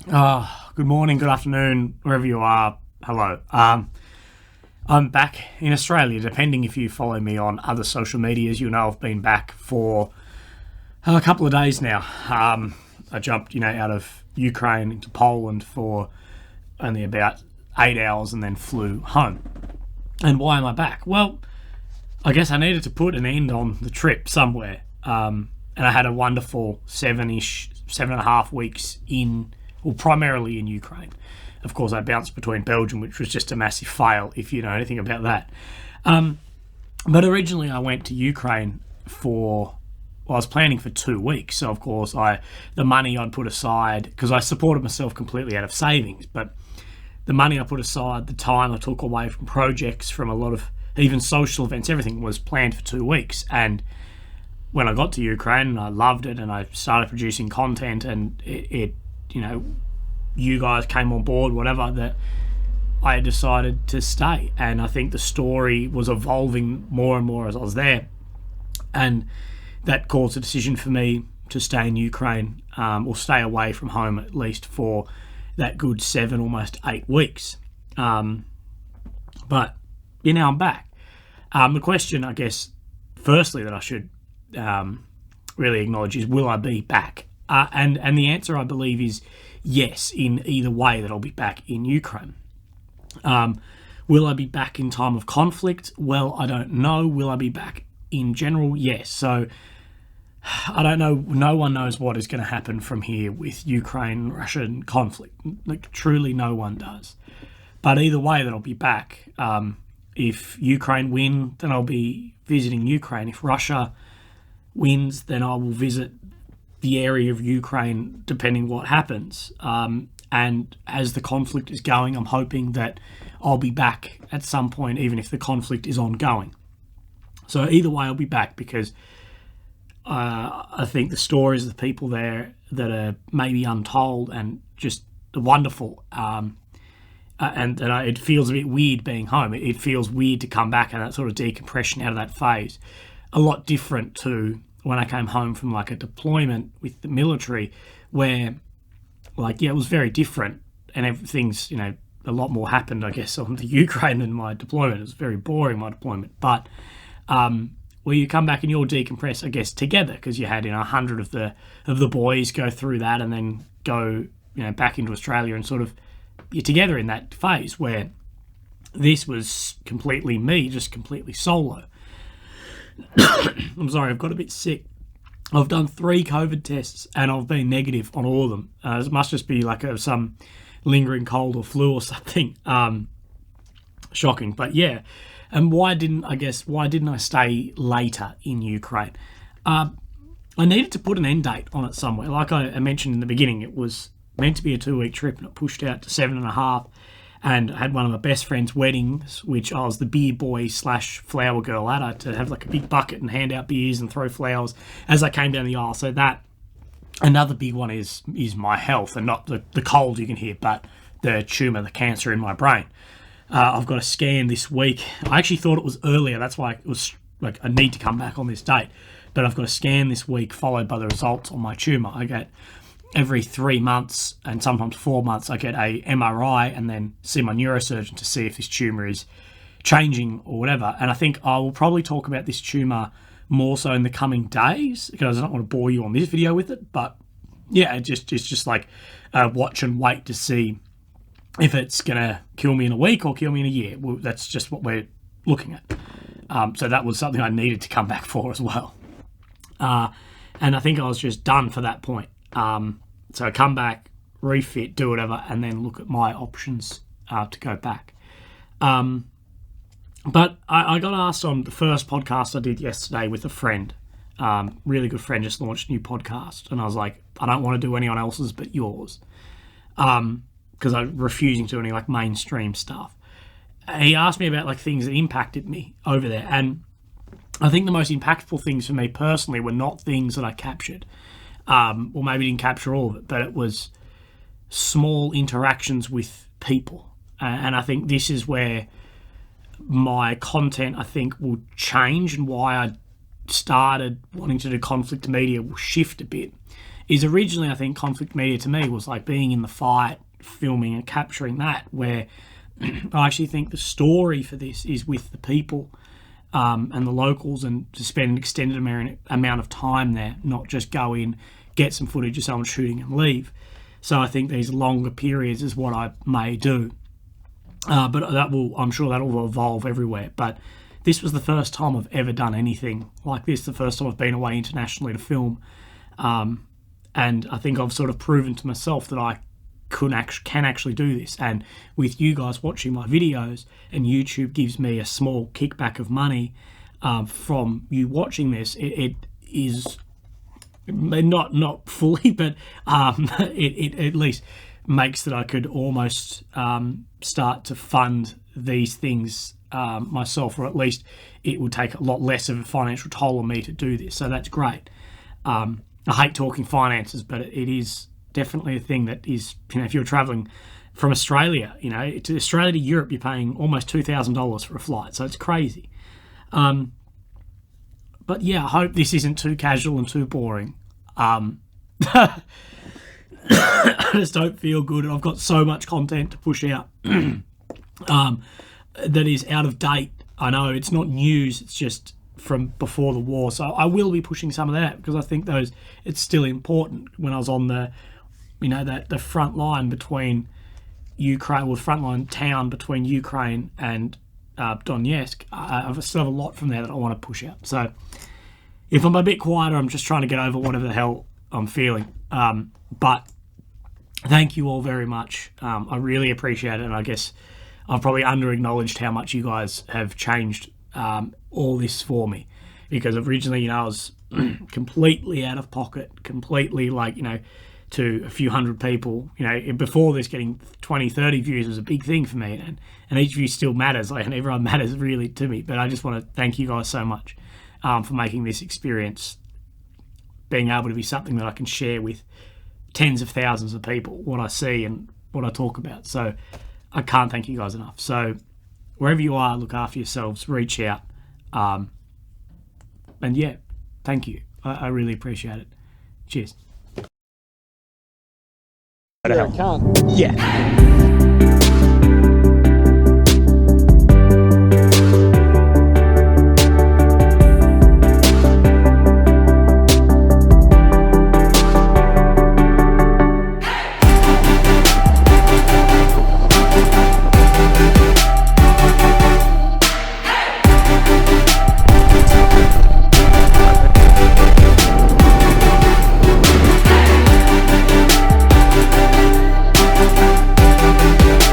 Good morning, good afternoon, wherever you are. Hello. I'm back in Australia. Depending if you follow me on other social medias, you know I've been back for a couple of days now. I jumped, out of Ukraine into Poland for only about 8 hours and then flew home. And why am I back? Well, I guess I needed to put an end on the trip somewhere. And I had a wonderful 7.5 weeks primarily in Ukraine. Of course, I bounced between Belgium, which was just a massive fail, if you know anything about that. But originally I went to Ukraine I was planning for 2 weeks. So, of course, the money I'd put aside, because I supported myself completely out of savings, but the money I put aside, the time I took away from projects, from a lot of even social events, everything was planned for 2 weeks. And when I got to Ukraine, I loved it, and I started producing content, and you guys came on board, whatever, that I decided to stay. And I think the story was evolving more and more as I was there. And that caused a decision for me to stay in Ukraine, or stay away from home at least for that good 7, almost 8 weeks. But, I'm back. The question, I guess, firstly that I should really acknowledge is, will I be back? And the answer, I believe, is yes, in either way, that I'll be back in Ukraine. Will I be back in time of conflict? Well, I don't know. Will I be back in general? Yes. So I don't know. No one knows what is going to happen from here with Ukraine-Russian conflict. Like, truly no one does. But either way, that I'll be back. If Ukraine win, then I'll be visiting Ukraine. If Russia wins, then I will visit the area of Ukraine, depending what happens. And as the conflict is going, I'm hoping that I'll be back at some point, even if the conflict is ongoing. So either way, I'll be back, because I think the stories of the people there that are maybe untold and just wonderful, and that it feels a bit weird being home. It feels weird to come back and that sort of decompression out of that phase. A lot different to when I came home from like a deployment with the military, where it was very different, and everything's, a lot more happened, I guess, on the Ukraine than my deployment. It was very boring, my deployment. But where you come back and you'll decompress, I guess, together, because you had 100 of the boys go through that and then go back into Australia, and sort of you're together in that phase, where this was completely me, just completely solo. I'm sorry, I've got a bit sick. I've done 3 COVID tests and I've been negative on all of them. It must just be like some lingering cold or flu or something. Shocking, but yeah. And why didn't I stay later in Ukraine? I needed to put an end date on it somewhere. Like I mentioned in the beginning, it was meant to be a 2-week trip, and it pushed out to 7.5. And I had one of my best friend's weddings, which I was the beer boy / flower girl at. I had to have like a big bucket and hand out beers and throw flowers as I came down the aisle. So that, another big one is my health, and not the cold you can hear, but the tumour, the cancer in my brain. I've got a scan this week. I actually thought it was earlier. That's why it was like, I need to come back on this date. But I've got a scan this week, followed by the results on my tumour. I get every 3 months, and sometimes 4 months, I get a MRI and then see my neurosurgeon to see if this tumour is changing or whatever. And I think I will probably talk about this tumour more so in the coming days, because I don't want to bore you on this video with it. But yeah, it's just like watch and wait to see if it's going to kill me in a week or kill me in a year. Well, that's just what we're looking at. So that was something I needed to come back for as well. And I think I was just done for that point. So I come back, refit, do whatever, and then look at my options to go back. But I got asked on the first podcast I did yesterday with a friend, really good friend, just launched a new podcast, and I was like, I don't want to do anyone else's but yours, because I'm refusing to do any like mainstream stuff. He asked me about like things that impacted me over there, and I think the most impactful things for me personally were not things that I captured. Or maybe didn't capture all of it, but it was small interactions with people. And I think this is where my content, I think, will change, and why I started wanting to do conflict media will shift a bit, is originally, I think, conflict media to me was like being in the fight, filming and capturing that, where I actually think the story for this is with the people and the locals, and to spend an extended amount of time there, not just go in, get some footage of someone shooting and leave. So I think these longer periods is what I may do. But I'm sure that will evolve everywhere. But this was the first time I've ever done anything like this, the first time I've been away internationally to film. And I think I've sort of proven to myself that I can actually do this. And with you guys watching my videos, and YouTube gives me a small kickback of money from you watching this, it is not fully, but it at least makes that I could almost start to fund these things myself, or at least it would take a lot less of a financial toll on me to do this. So that's great. I hate talking finances, but it is definitely a thing that is, if you're traveling from Australia, to Australia to Europe, you're paying almost $2,000 for a flight. So it's crazy. But yeah, I hope this isn't too casual and too boring. I just don't feel good, and I've got so much content to push out that is out of date. I know it's not news, it's just from before the war, so I will be pushing some of that because I think it's still important. When I was on the the front line between Ukraine, front line town between Ukraine and Donetsk, I still have a lot from there that I want to push out. So if I'm a bit quieter, I'm just trying to get over whatever the hell I'm feeling. But thank you all very much. I really appreciate it, and I guess I've probably under-acknowledged how much you guys have changed all this for me, because originally, I was completely out of pocket, completely to a few hundred people. Before this, getting 20, 30 views was a big thing for me, and each view still matters, and everyone matters really to me. But I just want to thank you guys so much for making this experience, being able to be something that I can share with tens of thousands of people, what I see and what I talk about. So I can't thank you guys enough. So wherever you are, look after yourselves, reach out. And yeah, thank you. I really appreciate it. Cheers. Yeah, I can't. Yeah.